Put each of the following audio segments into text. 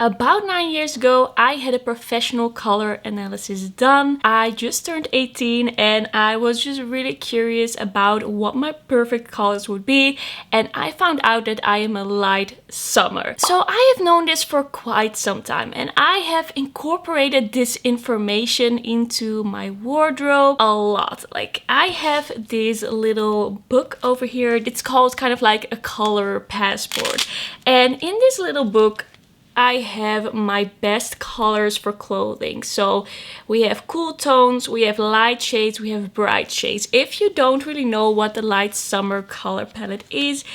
About 9 years ago, I had a professional color analysis done. I just turned 18 and I was just really curious about what my perfect colors would be, and I found out that I am a light summer. So I have known this for quite some time and I have incorporated this information into my wardrobe a lot. Like, I have this little book over here. It's called kind of like a color passport, and in this little book I have my best colors for clothing. So we have cool tones, we have light shades, we have bright shades. If you don't really know what the light summer color palette is,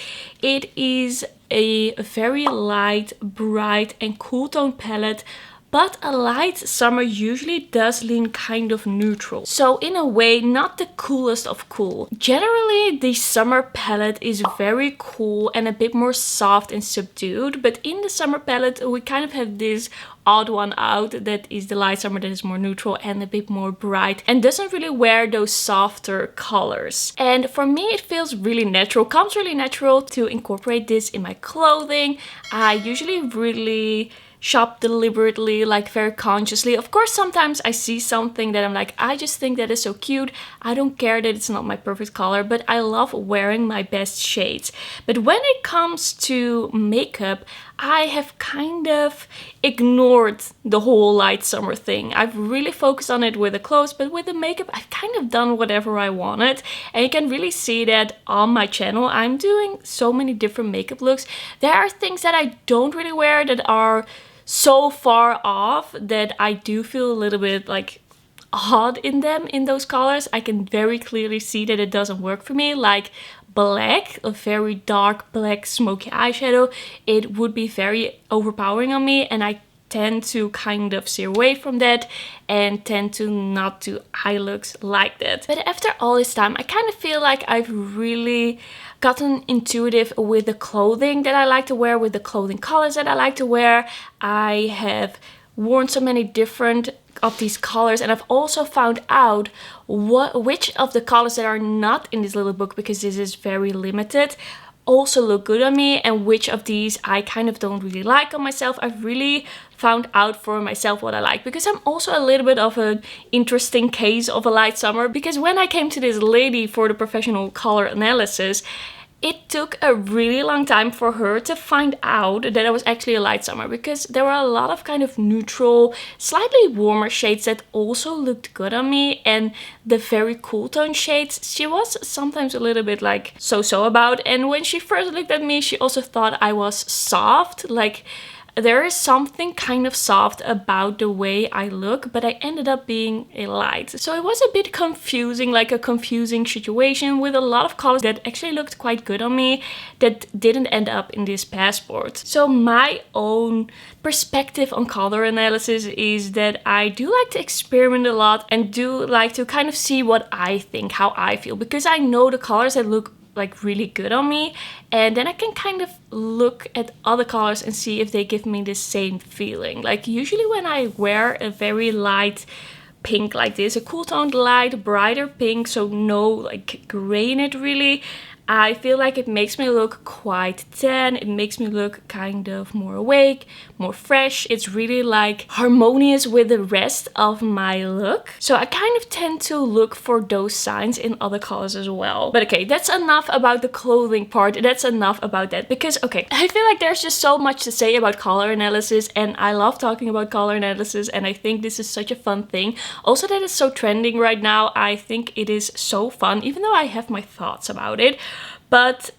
it is a very light, bright and cool tone palette. But a light summer usually does lean kind of neutral. So in a way, not the coolest of cool. Generally, the summer palette is very cool and a bit more soft and subdued. But in the summer palette, we kind of have this odd one out that is the light summer that is more neutral and a bit more bright and doesn't really wear those softer colors. And for me, it feels really natural, comes really natural to incorporate this in my clothing. I usually really shop deliberately, like very consciously. Of course, sometimes I see something that I'm like, I just think that is so cute. I don't care that it's not my perfect color, but I love wearing my best shades. But when it comes to makeup, I have kind of ignored the whole light summer thing. I've really focused on it with the clothes, but with the makeup, I've kind of done whatever I wanted. And you can really see that on my channel. I'm doing so many different makeup looks. There are things that I don't really wear that are so far off that I do feel a little bit like odd in them, in those colors. I can very clearly see that it doesn't work for me. Like black, a very dark black smoky eyeshadow, it would be very overpowering on me, and I tend to kind of steer away from that and tend to not do eye looks like that. But after all this time, I kind of feel like I've really gotten intuitive with the clothing that I like to wear, with the clothing colors that I like to wear. I have worn so many different of these colors, and I've also found out which of the colors that are not in this little book, because this is very limited, also look good on me, and which of these I kind of don't really like on myself. I've really found out for myself what I like, because I'm also a little bit of an interesting case of a light summer, because when I came to this lady for the professional color analysis, it took a really long time for her to find out that I was actually a light summer, because there were a lot of kind of neutral, slightly warmer shades that also looked good on me, and the very cool tone shades she was sometimes a little bit like so-so about. And when she first looked at me, she also thought I was soft. Like, there is something kind of soft about the way I look, but I ended up being a light. So it was a bit confusing, like a confusing situation with a lot of colors that actually looked quite good on me that didn't end up in this passport. So my own perspective on color analysis is that I do like to experiment a lot and do like to kind of see what I think, how I feel, because I know the colors that look like really good on me, and then I can kind of look at other colors and see if they give me the same feeling. Like, usually when I wear a very light pink like this, a cool toned light brighter pink, so no like gray in it really, I feel like it makes me look quite tan. It makes me look kind of more awake, more fresh. It's really like harmonious with the rest of my look. So I kind of tend to look for those signs in other colors as well. But okay, that's enough about the clothing part. That's enough about that, because okay, I feel like there's just so much to say about color analysis, and I love talking about color analysis, and I think this is such a fun thing. Also, that is so trending right now. I think it is so fun, even though I have my thoughts about it. But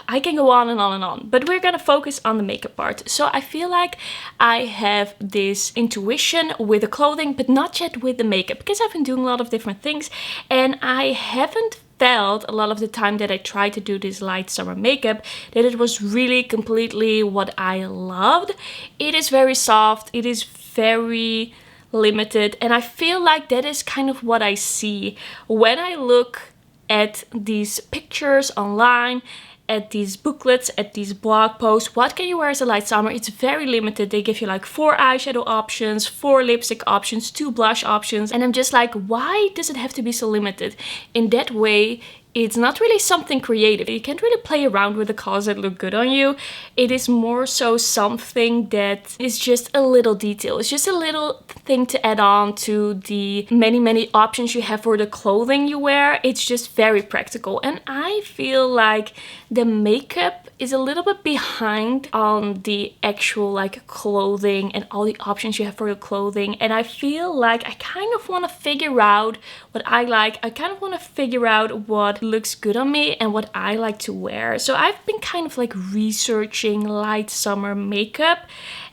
I can go on and on and on. But we're gonna focus on the makeup part. So I feel like I have this intuition with the clothing, but not yet with the makeup, because I've been doing a lot of different things, and I haven't felt a lot of the time that I tried to do this light summer makeup that it was really completely what I loved. It is very soft, it is very limited, and I feel like that is kind of what I see when I look at these pictures online, at these booklets, at these blog posts. What can you wear as a light summer? It's very limited. They give you like 4 eyeshadow options, 4 lipstick options, 2 blush options. And I'm just like, why does it have to be so limited? In that way, it's not really something creative. You can't really play around with the colors that look good on you. It is more so something that is just a little detail. It's just a little thing to add on to the many options you have for the clothing you wear. It's just very practical. And I feel like the makeup is a little bit behind on the actual like clothing and all the options you have for your clothing. And I feel like I kind of want to figure out what I like. I kind of want to figure out what looks good on me and what I like to wear. So I've been kind of like researching light summer makeup,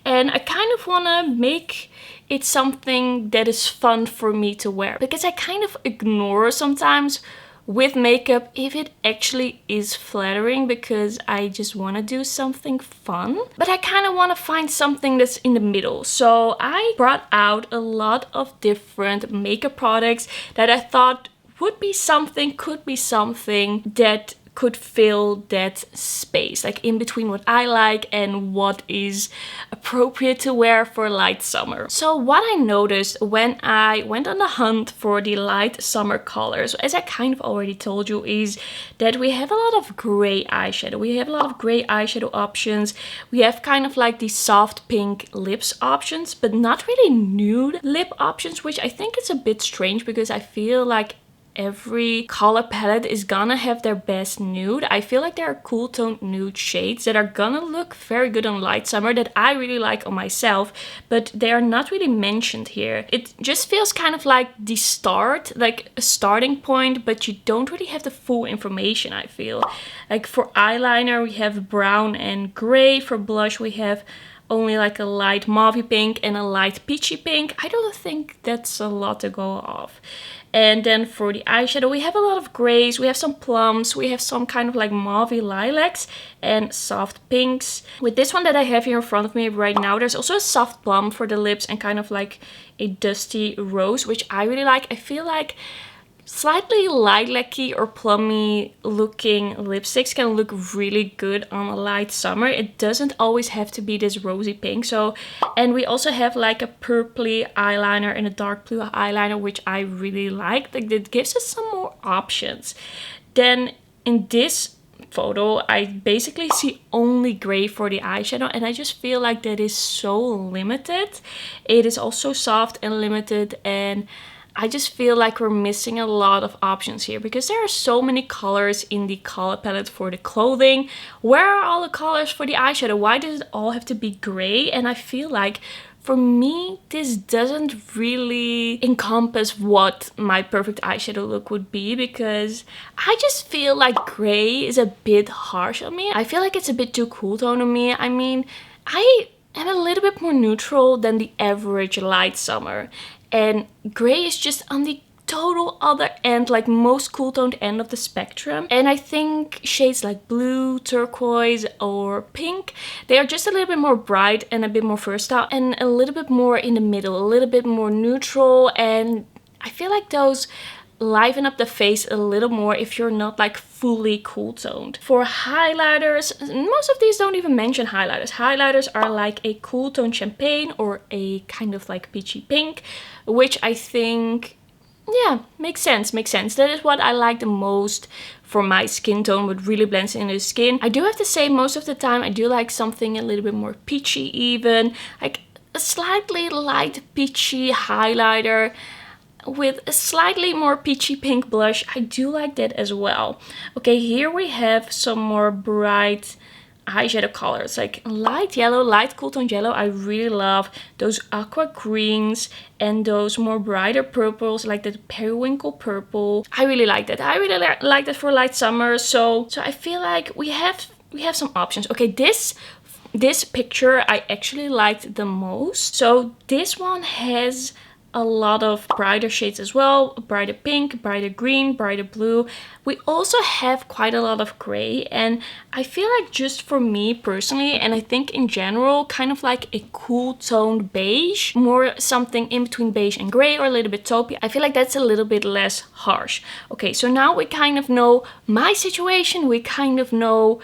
and I kind of want to make it something that is fun for me to wear, because I kind of ignore sometimes with makeup if it actually is flattering, because I just want to do something fun. But I kind of want to find something that's in the middle. So I brought out a lot of different makeup products that I thought would be something, could be something that could fill that space, like in between what I like and what is appropriate to wear for light summer. So what I noticed when I went on the hunt for the light summer colors, as I kind of already told you, is that we have a lot of gray eyeshadow. We have a lot of gray eyeshadow options. We have kind of like the soft pink lips options, but not really nude lip options, which I think is a bit strange because I feel like every color palette is gonna have their best nude. I feel like there are cool toned nude shades that are gonna look very good on light summer that I really like on myself, but they are not really mentioned here. It just feels kind of like the start, like a starting point, but you don't really have the full information, I feel. Like for eyeliner, we have brown and gray. For blush, we have only like a light mauve pink and a light peachy pink. I don't think that's a lot to go off. And then for the eyeshadow, we have a lot of grays, we have some plums, we have some kind of like mauve lilacs and soft pinks. With this one that I have here in front of me right now, there's also a soft plum for the lips and kind of like a dusty rose, which I really like. I feel like slightly lilac-y or plummy looking lipsticks can look really good on a light summer. It doesn't always have to be this rosy pink. So, and we also have like a purpley eyeliner and a dark blue eyeliner, which I really like. Like, that gives us some more options. Then in this photo, I basically see only gray for the eyeshadow, and I just feel like that is so limited. It is also soft and limited, and I just feel like we're missing a lot of options here because there are so many colors in the color palette for the clothing. Where are all the colors for the eyeshadow? Why does it all have to be gray? And I feel like for me, this doesn't really encompass what my perfect eyeshadow look would be, because I just feel like gray is a bit harsh on me. I feel like it's a bit too cool tone on me. I mean, I am a little bit more neutral than the average light summer. And gray is just on the total other end, like most cool toned end of the spectrum. And I think shades like blue, turquoise or pink, they are just a little bit more bright and a bit more versatile and a little bit more in the middle, a little bit more neutral. And I feel like those liven up the face a little more if you're not like fully cool toned. For highlighters, most of these don't even mention highlighters. Highlighters are like a cool tone champagne or a kind of like peachy pink, which I think, yeah, makes sense. That is what I like the most for my skin tone, what really blends into the skin. I do have to say, most of the time I do like something a little bit more peachy even, like a slightly light peachy highlighter with a slightly more peachy pink blush. I do like that as well. Okay, here we have some more bright eyeshadow colors, like light yellow, light cool tone yellow. I really love those aqua greens and those more brighter purples, like the periwinkle purple. I really like that. I really like that for light summer. So I feel like we have some options. Okay, this picture I actually liked the most. So this one has a lot of brighter shades as well, brighter pink, brighter green, brighter blue. We also have quite a lot of gray, and I feel like just for me personally, and I think in general, kind of like a cool toned beige, more something in between beige and gray, or a little bit taupey. I feel like that's a little bit less harsh. Okay, so now we kind of know my situation. We kind of know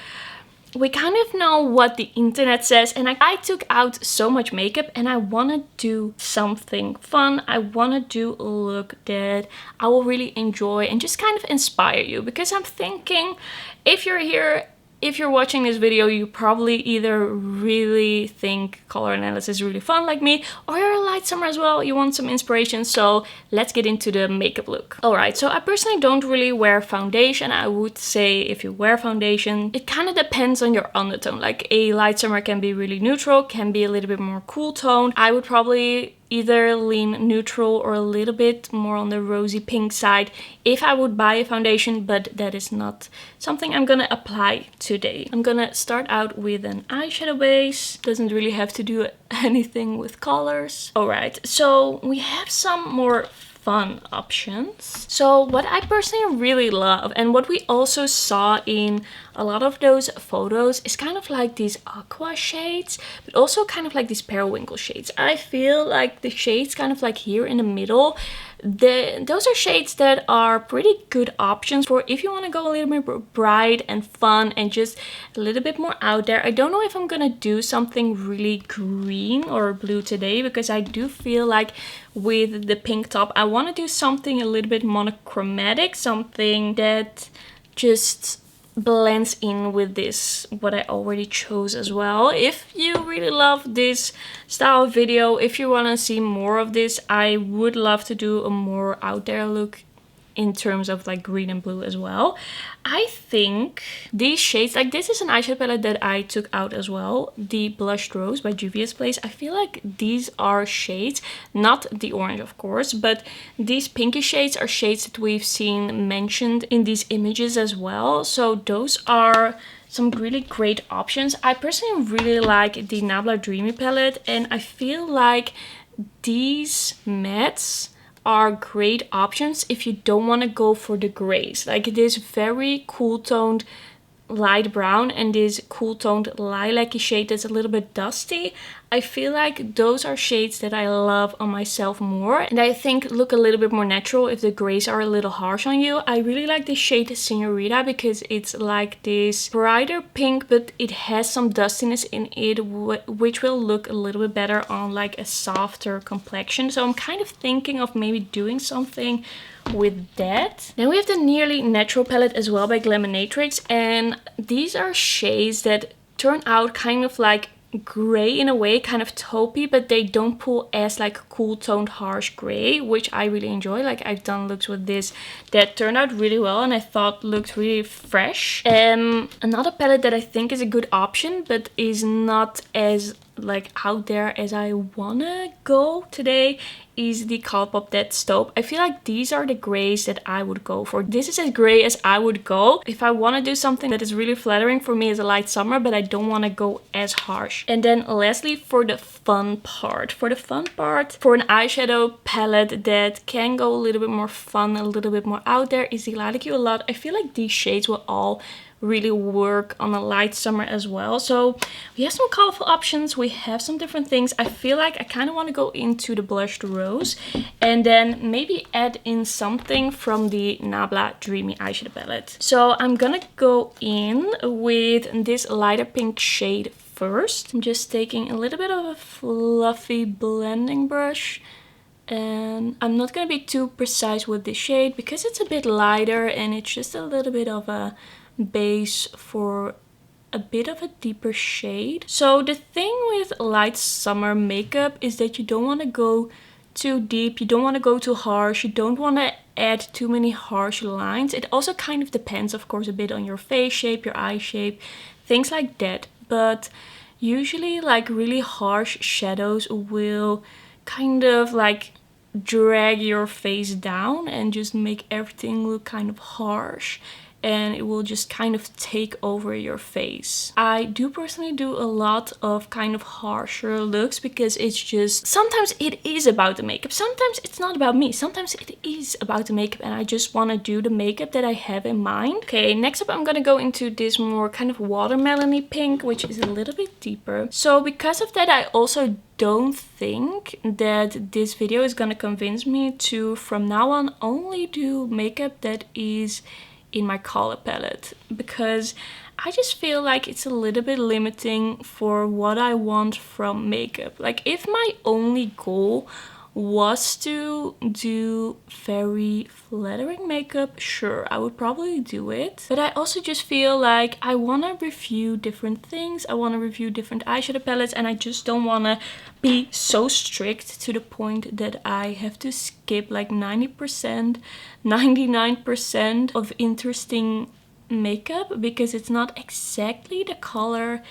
we kind of know what the internet says, and I took out so much makeup and I want to do something fun. I want to do a look that I will really enjoy and just kind of inspire you, because I'm thinking if you're here, if you're watching this video, you probably either really think color analysis is really fun like me, or you're a light summer as well, you want some inspiration. So let's get into the makeup look. Alright, so I personally don't really wear foundation. I would say if you wear foundation, it kind of depends on your undertone. Like a light summer can be really neutral, can be a little bit more cool tone. I would probably either lean neutral or a little bit more on the rosy pink side if I would buy a foundation, but that is not something I'm gonna apply today. I'm gonna start out with an eyeshadow base. Doesn't really have to do anything with colors. Alright, so we have some more fun options. So what I personally really love, and what we also saw in a lot of those photos, is kind of like these aqua shades, but also kind of like these periwinkle shades. I feel like the shades kind of like here in the middle, those are shades that are pretty good options for if you want to go a little bit more bright and fun and just a little bit more out there. I don't know if I'm gonna do something really green or blue today, because I do feel like with the pink top I want to do something a little bit monochromatic, something that just blends in with this what I already chose as well. If you really love this style of video, if you want to see more of this, I would love to do a more out there look in terms of like green and blue as well. I think these shades, like this is an eyeshadow palette that I took out as well, the Blushed Rose by Juvia's Place. I feel like these are shades, not the orange of course, but these pinky shades are shades that we've seen mentioned in these images as well. So those are some really great options. I personally really like the Nabla Dreamy palette, and I feel like these mattes are great options if you don't want to go for the grays. Like this very cool toned light brown and this cool toned lilac-y shade that's a little bit dusty. I feel like those are shades that I love on myself more, and I think look a little bit more natural if the grays are a little harsh on you. I really like this shade Senorita because it's like this brighter pink, but it has some dustiness in it, which will look a little bit better on like a softer complexion. So I'm kind of thinking of maybe doing something with that. Then we have the Nearly Natural palette as well by Glaminatrix, and these are shades that turn out kind of like gray in a way, kind of taupey, but they don't pull as like cool toned harsh gray, which I really enjoy. Like I've done looks with this that turned out really well and I thought looked really fresh. Another palette that I think is a good option but is not as like out there as I wanna go today is the Colourpop Dead Taupe. I feel like these are the grays that I would go for. This is as gray as I would go if I want to do something that is really flattering for me as a light summer, but I don't want to go as harsh. And then lastly, for the fun part. For an eyeshadow palette that can go a little bit more fun, a little bit more out there, is the Lilac You A Lot. I feel like these shades will all really work on a light summer as well. So we have some colorful options, we have some different things. I feel like I kind of want to go into the Blushed Rose and then maybe add in something from the Nabla Dreamy eyeshadow palette. So I'm gonna go in with this lighter pink shade first. I'm just taking a little bit of a fluffy blending brush, and I'm not gonna be too precise with this shade because it's a bit lighter and it's just a little bit of a base for a bit of a deeper shade. So the thing with light summer makeup is that you don't want to go too deep, you don't want to go too harsh, you don't want to add too many harsh lines. It also kind of depends of course a bit on your face shape, your eye shape, things like that, but usually like really harsh shadows will kind of like drag your face down and just make everything look kind of harsh, and it will just kind of take over your face. I do personally do a lot of kind of harsher looks because it's just, sometimes it is about the makeup, sometimes it's not about me, sometimes it is about the makeup and I just want to do the makeup that I have in mind. Okay, next up I'm gonna go into this more kind of watermelon-y pink, which is a little bit deeper. So because of that, I also don't think that this video is gonna convince me to from now on only do makeup that is in my color palette, because I just feel like it's a little bit limiting for what I want from makeup. Like if my only goal was to do very flattering makeup, sure, I would probably do it. But I also just feel like I want to review different things. I want to review different eyeshadow palettes, and I just don't want to be so strict to the point that I have to skip like 90%, 99% of interesting makeup because it's not exactly the color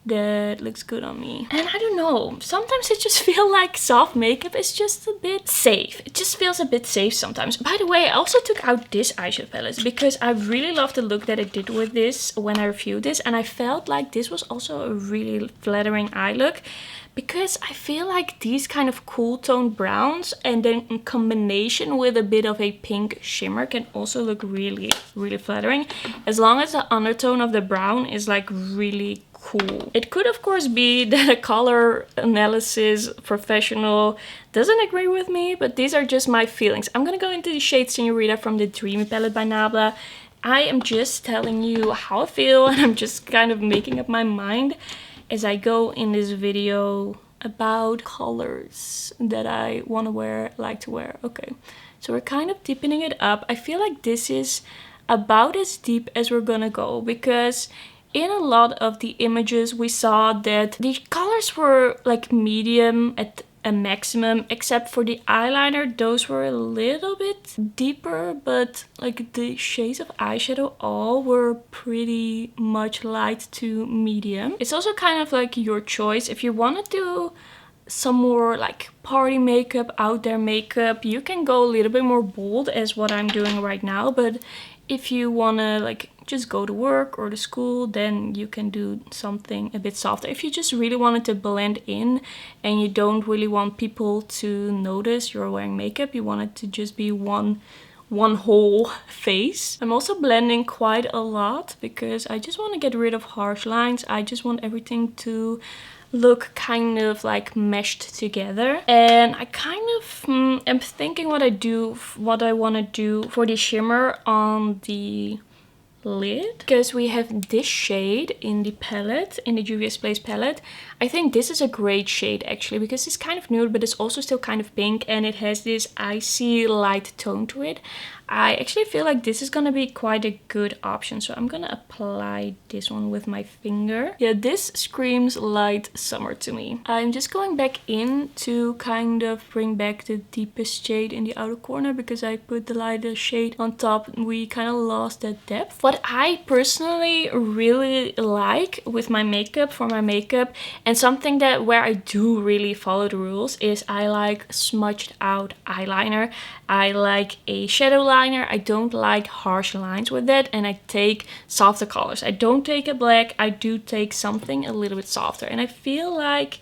that looks good on me. And I don't know, sometimes I just feel like soft makeup is just a bit safe. It just feels a bit safe sometimes. By the way, I also took out this eyeshadow palette because I really love the look that I did with this when I reviewed this, and I felt like this was also a really flattering eye look. Because I feel like these kind of cool tone browns and then in combination with a bit of a pink shimmer can also look really, really flattering. As long as the undertone of the brown is like really cool. It could of course be that a color analysis professional doesn't agree with me, but these are just my feelings. I'm gonna go into the shade Senorita from the Dreamy palette by Nabla. I am just telling you how I feel, and I'm just kind of making up my mind as I go in this video about colors that I want to wear, like to wear. Okay, so we're kind of deepening it up. I feel like this is about as deep as we're gonna go, because in a lot of the images we saw that the colors were like medium at a maximum, except for the eyeliner. Those were a little bit deeper, but like the shades of eyeshadow all were pretty much light to medium. It's also kind of like your choice. If you want to do some more like party makeup, out there makeup, you can go a little bit more bold as what I'm doing right now. But if you want to like just go to work or to school, then you can do something a bit softer. If you just really wanted to blend in and you don't really want people to notice you're wearing makeup, you want it to just be one whole face. I'm also blending quite a lot because I just want to get rid of harsh lines. I just want everything to look kind of like meshed together, and I kind of am thinking what I want to do for the shimmer on the lid, because we have this shade in the palette, in the Juvia's Place palette. I think this is a great shade actually, because it's kind of nude but it's also still kind of pink, and it has this icy light tone to it. I actually feel like this is gonna be quite a good option, so I'm gonna apply this one with my finger. Yeah, this screams light summer to me. I'm just going back in to kind of bring back the deepest shade in the outer corner, because I put the lighter shade on top. We kind of lost that depth. What I personally really like with my makeup, for my makeup, and something that where I do really follow the rules, is I like smudged out eyeliner. I like a shadow liner. I don't like harsh lines with it, and I take softer colors. I don't take a black, I do take something a little bit softer, and I feel like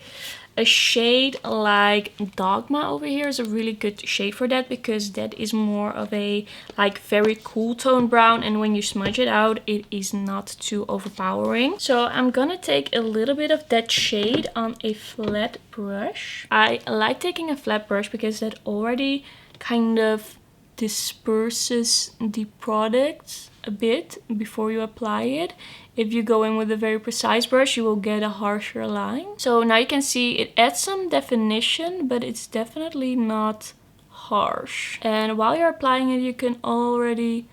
a shade like Dogma over here is a really good shade for that, because that is more of a like very cool tone brown, and when you smudge it out it is not too overpowering. So I'm gonna take a little bit of that shade on a flat brush. I like taking a flat brush because that already kind of disperses the product a bit before you apply it. If you go in with a very precise brush, you will get a harsher line. So now you can see it adds some definition, but it's definitely not harsh. And while you're applying it, you can already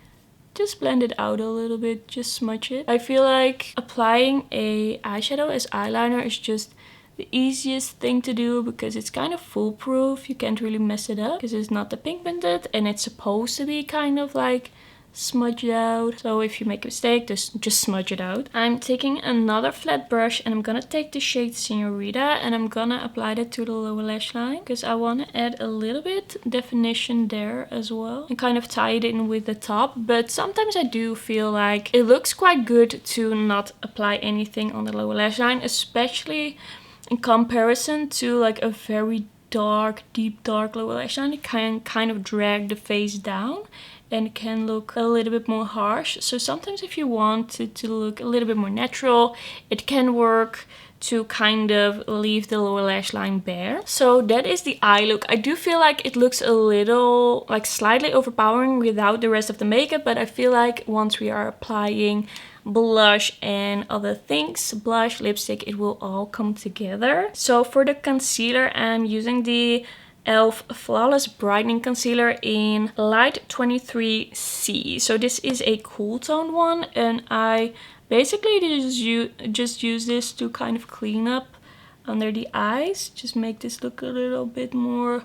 just blend it out a little bit, just smudge it. I feel like applying a eyeshadow as eyeliner is just the easiest thing to do, because it's kind of foolproof. You can't really mess it up because it's not the pigmented, and it's supposed to be kind of like smudged out. So if you make a mistake, just smudge it out. I'm taking another flat brush, and I'm gonna take the shade Senorita, and I'm gonna apply that to the lower lash line, because I want to add a little bit definition there as well and kind of tie it in with the top. But sometimes I do feel like it looks quite good to not apply anything on the lower lash line, especially in comparison to like a very dark, deep dark lower lash line. It can kind of drag the face down and it can look a little bit more harsh. So sometimes if you want it to look a little bit more natural, it can work to kind of leave the lower lash line bare. So that is the eye look. I do feel like it looks a little, like slightly overpowering without the rest of the makeup, but I feel like once we are applying blush and other things, blush, lipstick, it will all come together. So for the concealer, I'm using the e.l.f. Flawless Brightening Concealer in Light 23C. So this is a cool tone one, and I basically just use this to kind of clean up under the eyes, just make this look a little bit more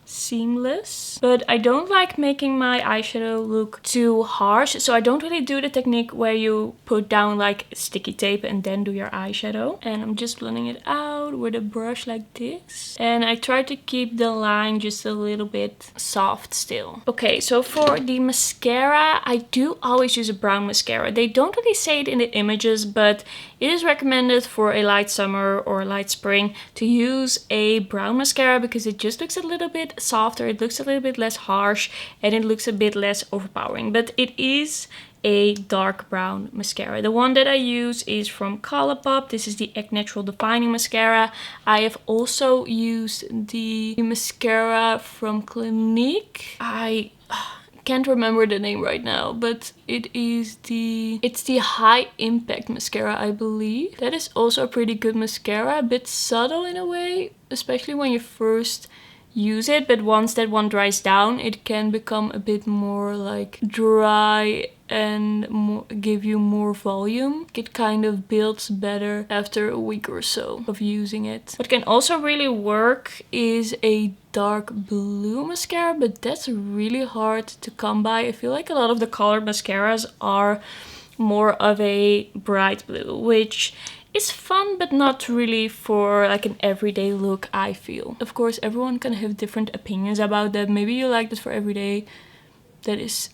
seamless. But I don't like making my eyeshadow look too harsh, so I don't really do the technique where you put down like sticky tape and then do your eyeshadow. And I'm just blending it out with a brush like this, and I try to keep the line just a little bit soft still. Okay, so for the mascara, I do always use a brown mascara. They don't really say it in the images, but it is recommended for a light summer or light spring to use a brown mascara because it just looks a little bit softer, it looks a little bit less harsh, and it looks a bit less overpowering. But it is a dark brown mascara. The one that I use is from Colourpop. This is the Egg Natural Defining Mascara. I have also used the mascara from Clinique. I can't remember the name right now, but it's the High Impact Mascara, I believe. That is also a pretty good mascara, a bit subtle in a way, especially when you first use it, but once that one dries down, it can become a bit more like dry and give you more volume. It kind of builds better after a week or so of using it. What can also really work is a dark blue mascara, but that's really hard to come by. I feel like a lot of the colored mascaras are more of a bright blue, which is fun, but not really for like an everyday look, I feel. Of course, everyone can have different opinions about that. Maybe you like this for everyday. That is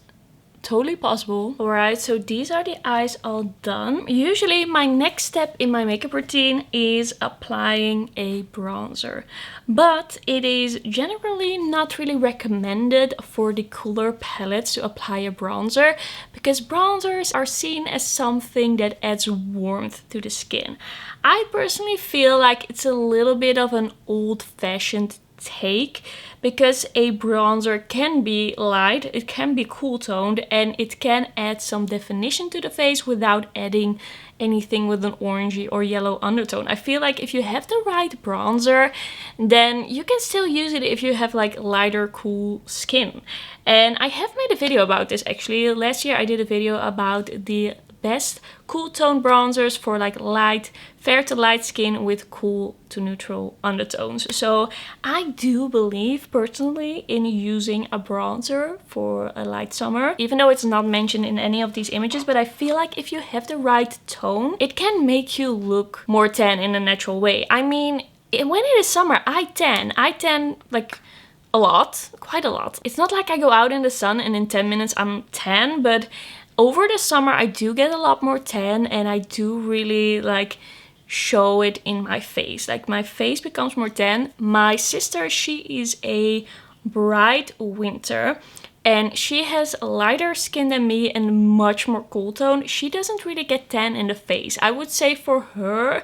totally possible. Alright, so these are the eyes all done. Usually my next step in my makeup routine is applying a bronzer, but it is generally not really recommended for the cooler palettes to apply a bronzer because bronzers are seen as something that adds warmth to the skin. I personally feel like it's a little bit of an old-fashioned take because a bronzer can be light, it can be cool toned, and it can add some definition to the face without adding anything with an orangey or yellow undertone. I feel like if you have the right bronzer, then you can still use it if you have like lighter cool skin. And I have made a video about this actually. Last year I did a video about the best cool tone bronzers for like light, fair to light skin with cool to neutral undertones. So I do believe personally in using a bronzer for a light summer, even though it's not mentioned in any of these images, but I feel like if you have the right tone, it can make you look more tan in a natural way. I mean, when it is summer, I tan like a lot, quite a lot. It's not like I go out in the sun and in 10 minutes I'm tan, but over the summer I do get a lot more tan, and I do really like show it in my face. Like my face becomes more tan. My sister, she is a bright winter and she has lighter skin than me and much more cool tone. She doesn't really get tan in the face. I would say for her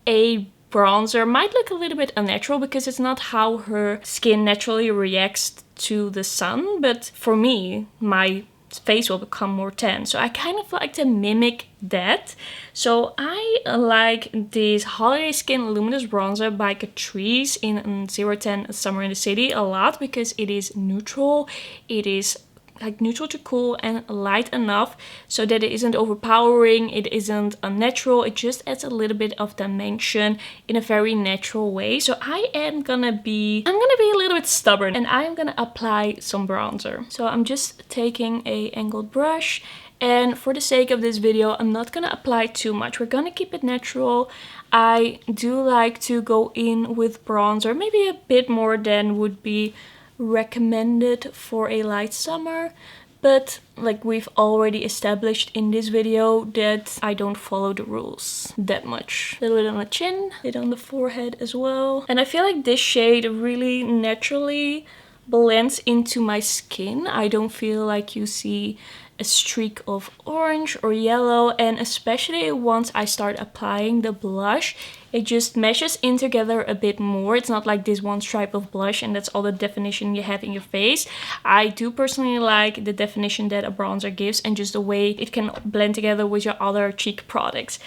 a bronzer might look a little bit unnatural because it's not how her skin naturally reacts to the sun, but for me, my face will become more tan. So I kind of like to mimic that. So I like this Holiday Skin Luminous Bronzer by Crease in 010 Summer in the City a lot because it is neutral. It is like neutral to cool and light enough so that it isn't overpowering, it isn't unnatural, it just adds a little bit of dimension in a very natural way. So I'm gonna be a little bit stubborn and I'm gonna apply some bronzer. So I'm just taking a angled brush, and for the sake of this video I'm not gonna apply too much. We're gonna keep it natural. I do like to go in with bronzer, maybe a bit more than would be recommended for a light summer, but like we've already established in this video that I don't follow the rules that much. A little bit on the chin, a bit on the forehead as well. And I feel like this shade really naturally blends into my skin. I don't feel like you see a streak of orange or yellow, and especially once I start applying the blush, It just meshes in together a bit more. It's not like this one stripe of blush and that's all the definition you have in your face. I do personally like the definition that a bronzer gives and just the way it can blend together with your other cheek products.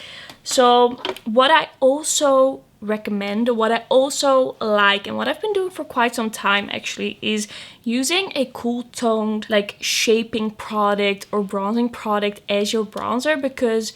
So what I also recommend, what I also like, and what I've been doing for quite some time actually, is using a cool toned like shaping product or bronzing product as your bronzer, because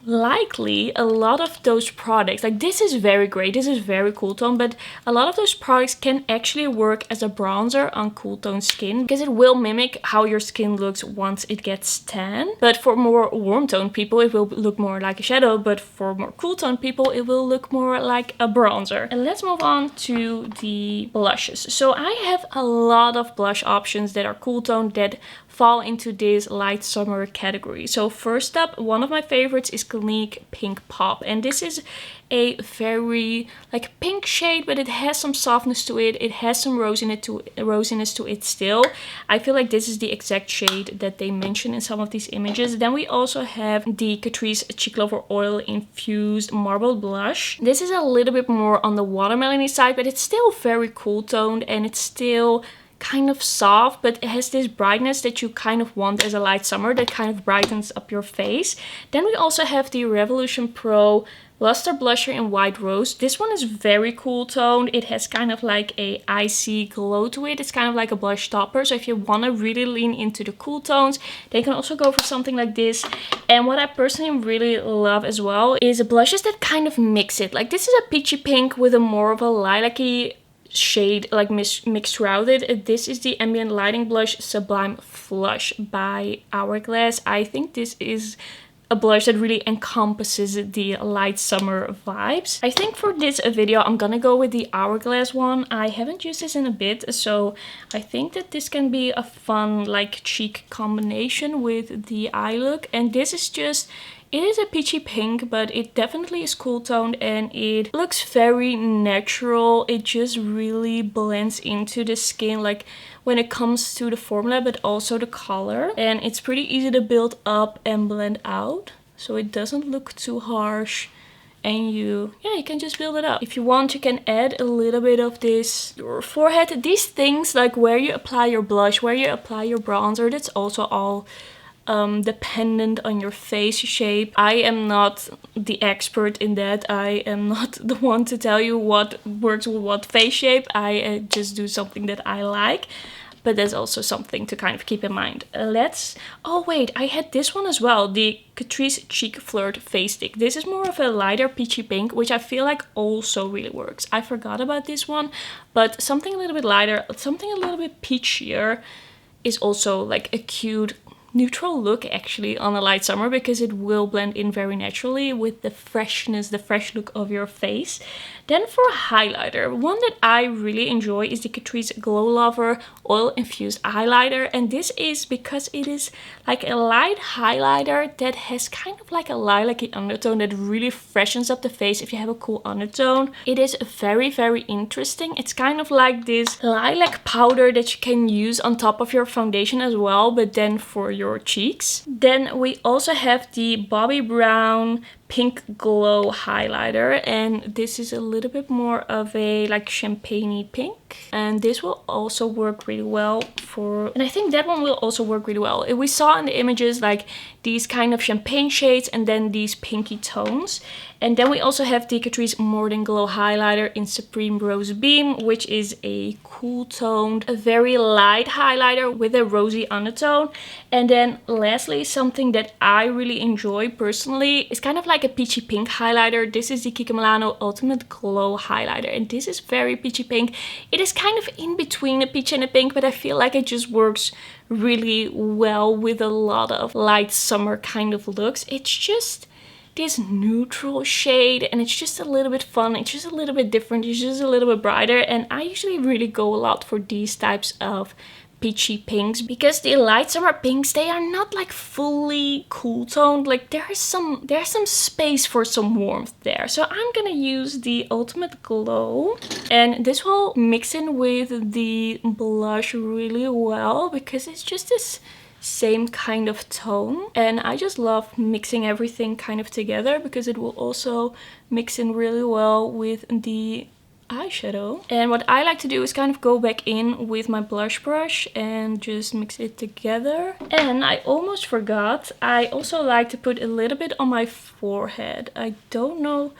likely a lot of those products, like this is very great, this is very cool tone, but a lot of those products can actually work as a bronzer on cool tone skin because it will mimic how your skin looks once it gets tan. But for more warm tone people it will look more like a shadow, but for more cool tone people it will look more like a bronzer. And let's move on to the blushes. So I have a lot of blush options that are cool tone that fall into this light summer category. So first up, one of my favorites is Clinique Pink Pop, and this is a very like pink shade, but it has some softness to it. It has some rosiness to it still. I feel like this is the exact shade that they mention in some of these images. Then we also have the Catrice Cheek Lover Oil Infused Marble Blush. This is a little bit more on the watermelony side, but it's still very cool toned and it's still kind of soft, but it has this brightness that you kind of want as a light summer, that kind of brightens up your face. Then we also have the Revolution Pro Luster Blusher in White Rose. This one is very cool toned. It has kind of like a icy glow to it. It's kind of like a blush topper. So if you want to really lean into the cool tones, they can also go for something like this. And what I personally really love as well is blushes that kind of mix it. Like this is a peachy pink with a more of a lilac-y shade, like mixed throughout it. This is the Ambient Lighting Blush Sublime Flush by Hourglass. I think this is a blush that really encompasses the light summer vibes. I think for this video I'm gonna go with the Hourglass one. I haven't used this in a bit, so I think that this can be a fun like cheek combination with the eye look. And this is just, it is a peachy pink, but it definitely is cool toned and it looks very natural. It just really blends into the skin, like when it comes to the formula, but also the color. And it's pretty easy to build up and blend out, so it doesn't look too harsh. And you can just build it up. If you want, you can add a little bit of this your forehead. These things, like where you apply your blush, where you apply your bronzer, that's also all dependent on your face shape. I am not the expert in that. I am not the one to tell you what works with what face shape. I just do something that I like. But there's also something to kind of keep in mind. Oh wait, I had this one as well. The Catrice Cheek Flirt Face Stick. This is more of a lighter peachy pink, which I feel like also really works. I forgot about this one, but something a little bit lighter, something a little bit peachier is also like a cute neutral look actually on a light summer, because it will blend in very naturally with the freshness, the fresh look of your face. Then for a highlighter, one that I really enjoy is the Catrice Glow Lover Oil Infused Highlighter. And this is because it is like a light highlighter that has kind of like a lilac-y undertone that really freshens up the face if you have a cool undertone. It is very, very interesting. It's kind of like this lilac powder that you can use on top of your foundation as well, but then for your cheeks. Then we also have the Bobbi Brown Pink Glow Highlighter, and this is a little bit more of a like champagne-y pink, and this will also work really well for, and I think that one will also work really well. We saw in the images like these kind of champagne shades and then these pinky tones. And then we also have the Catrice More Than Glow Highlighter in Supreme Rose Beam, which is a cool toned, a very light highlighter with a rosy undertone. And then lastly, something that I really enjoy personally is kind of like a peachy pink highlighter. This is the Kiko Milano Ultimate Glow Highlighter, and this is very peachy pink. It is kind of in between a peach and a pink, but I feel like it just works really well with a lot of light summer kind of looks. It's just this neutral shade and it's just a little bit fun, it's just a little bit different, it's just a little bit brighter. And I usually really go a lot for these types of peachy pinks, because the light summer pinks, they are not like fully cool toned, like there's some space for some warmth there. So I'm gonna use the Ultimate Glow, and this will mix in with the blush really well because it's just this same kind of tone. And I just love mixing everything kind of together because it will also mix in really well with the eyeshadow. And what I like to do is kind of go back in with my blush brush and just mix it together. And I almost forgot, I also like to put a little bit on my forehead. I don't know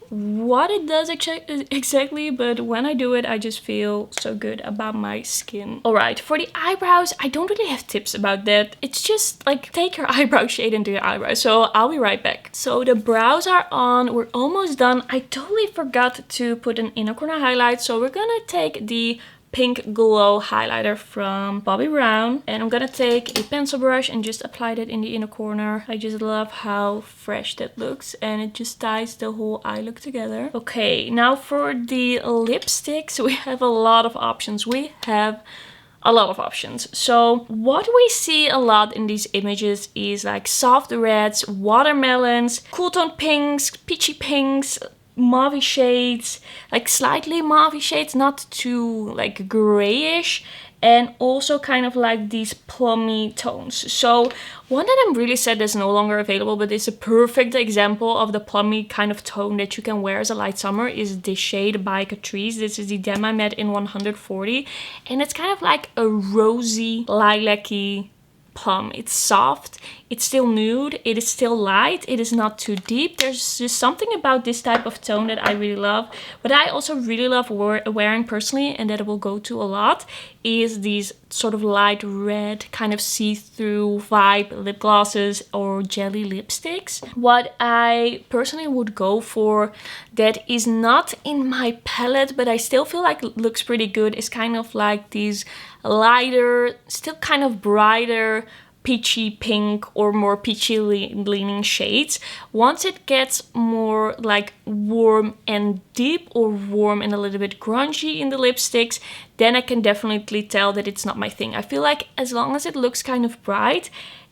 what it does exactly, but when I do it, I just feel so good about my skin. Alright, for the eyebrows, I don't really have tips about that. It's just like take your eyebrow shade into your eyebrows. So I'll be right back. So the brows are on, we're almost done. I totally forgot to put an inner corner highlight, so we're gonna take the Pink Glow highlighter from Bobbi Brown, and I'm gonna take a pencil brush and just apply that in the inner corner. I just love how fresh that looks, and it just ties the whole eye look together. Okay, now for the lipsticks, we have a lot of options. So what we see a lot in these images is like soft reds, watermelons, cool tone pinks, peachy pinks, mauve shades, like slightly mauve shades, not too like grayish, and also kind of like these plummy tones. So one that I'm really sad is no longer available, but it's a perfect example of the plummy kind of tone that you can wear as a light summer, is this shade by Catrice. This is the Demi Matte in 140, and it's kind of like a rosy, lilac-y plum. It's soft, it's still nude, it is still light, it is not too deep. There's just something about this type of tone that I really love. What I also really love wearing personally, and that I will go to a lot, is these sort of light red kind of see-through vibe lip glosses or jelly lipsticks. What I personally would go for that is not in my palette, but I still feel like it looks pretty good, is kind of like these lighter, still kind of brighter peachy pink or more peachy leaning shades. Once it gets more like warm and deep, or warm and a little bit grungy in the lipsticks, then I can definitely tell that it's not my thing. I feel like as long as it looks kind of bright,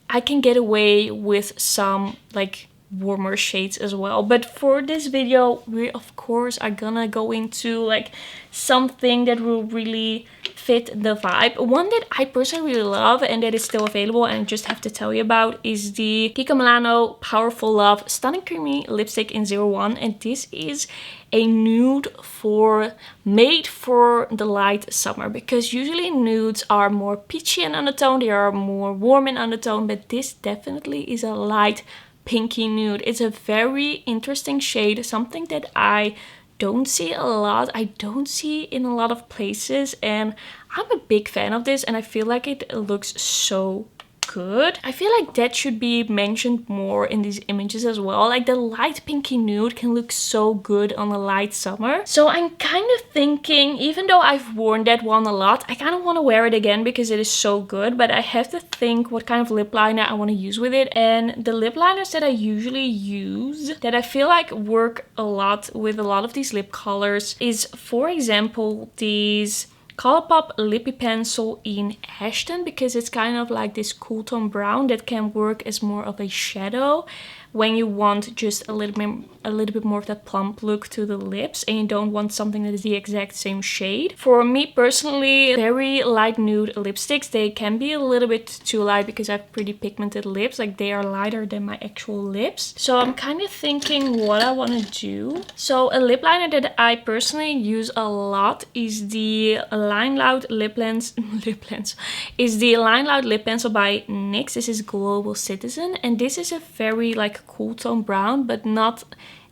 I can get away with some like warmer shades as well. But for this video, we of course are gonna go into like something that will really fit the vibe. One that I personally really love and that is still available and I just have to tell you about is the Kiko Milano Powerful Love Stunning Creamy Lipstick in 01, and this is a nude made for the light summer, because usually nudes are more peachy in undertone, they are more warm in undertone, but this definitely is a light pinky nude. It's a very interesting shade, something that I don't see a lot. I don't see in a lot of places, and I'm a big fan of this, and I feel like it looks so good. I feel like that should be mentioned more in these images as well. Like the light pinky nude can look so good on a light summer. So I'm kind of thinking, even though I've worn that one a lot, I kind of want to wear it again because it is so good, but I have to think what kind of lip liner I want to use with it. And the lip liners that I usually use, that I feel like work a lot with a lot of these lip colors, is for example these Colourpop Lippie pencil in Ashton, because it's kind of like this cool tone brown that can work as more of a shadow when you want just a little bit more of that plump look to the lips and you don't want something that is the exact same shade. For me personally, very light nude lipsticks, they can be a little bit too light because I have pretty pigmented lips, like they are lighter than my actual lips. So I'm kind of thinking what I want to do. So a lip liner that I personally use a lot is the Line Loud lip pencil by NYX. This is Global Citizen, and this is a very like cool tone brown, but not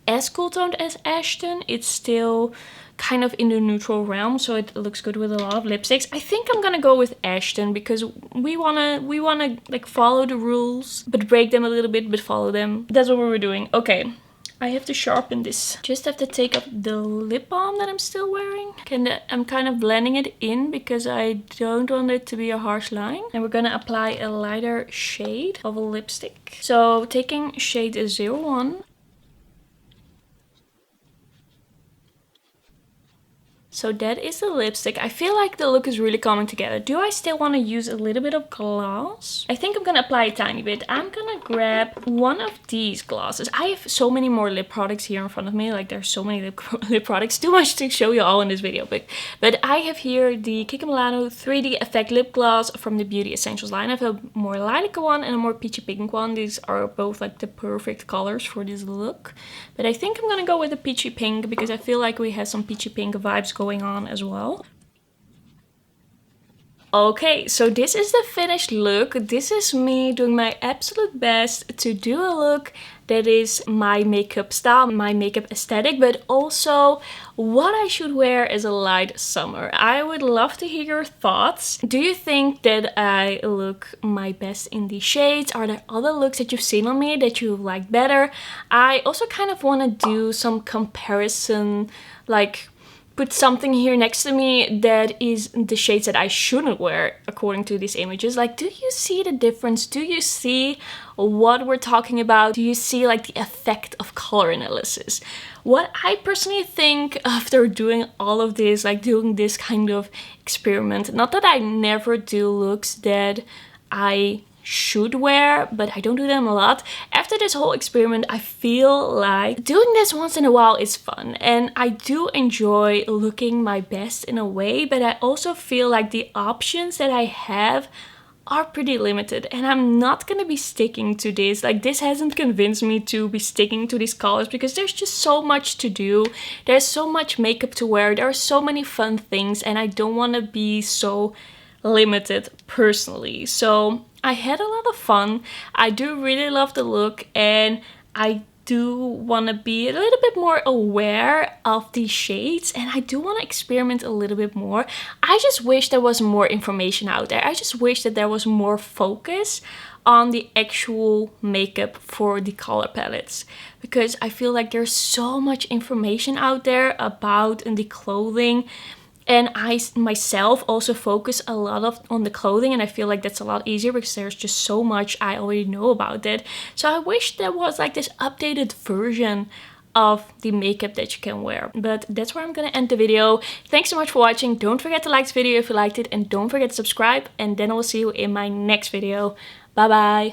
as cool toned as Ashton. It's still kind of in the neutral realm, so it looks good with a lot of lipsticks. I think I'm gonna go with Ashton because we wanna like follow the rules, but break them a little bit, but follow them. That's what we're doing. Okay. I have to sharpen this. Just have to take off the lip balm that I'm still wearing. I'm kind of blending it in because I don't want it to be a harsh line. And we're gonna apply a lighter shade of a lipstick. So taking shade 01. So that is the lipstick. I feel like the look is really coming together. Do I still want to use a little bit of gloss? I think I'm gonna apply a tiny bit. I'm gonna grab one of these glosses. I have so many more lip products here in front of me. Like there's so many lip products. Too much to show you all in this video. But I have here the Kiko Milano 3D Effect Lip Gloss from the Beauty Essentials line. I have a more lilac one and a more peachy pink one. These are both like the perfect colors for this look. But I think I'm gonna go with the peachy pink because I feel like we have some peachy pink vibes going on as well. Okay, so this is the finished look. This is me doing my absolute best to do a look that is my makeup style, my makeup aesthetic, but also what I should wear as a light summer. I would love to hear your thoughts. Do you think that I look my best in these shades? Are there other looks that you've seen on me that you like better? I also kind of want to do some comparison, like put something here next to me that is the shades that I shouldn't wear according to these images. Like, do you see the difference? Do you see what we're talking about? Do you see like the effect of color analysis? What I personally think after doing all of this, like doing this kind of experiment, not that I never do looks that I should wear, but I don't do them a lot. After this whole experiment, I feel like doing this once in a while is fun, and I do enjoy looking my best in a way, but I also feel like the options that I have are pretty limited, and I'm not gonna be sticking to this. Like, this hasn't convinced me to be sticking to these colors because there's just so much to do. There's so much makeup to wear. There are so many fun things, and I don't want to be so limited personally. So I had a lot of fun. I do really love the look, and I do want to be a little bit more aware of these shades, and I do want to experiment a little bit more. I just wish there was more information out there. I just wish that there was more focus on the actual makeup for the color palettes, because I feel like there's so much information out there about the clothing. And I myself also focus a lot on the clothing, and I feel like that's a lot easier because there's just so much I already know about it. So I wish there was like this updated version of the makeup that you can wear. But that's where I'm gonna end the video. Thanks so much for watching. Don't forget to like this video if you liked it, and don't forget to subscribe, and then I will see you in my next video. Bye bye.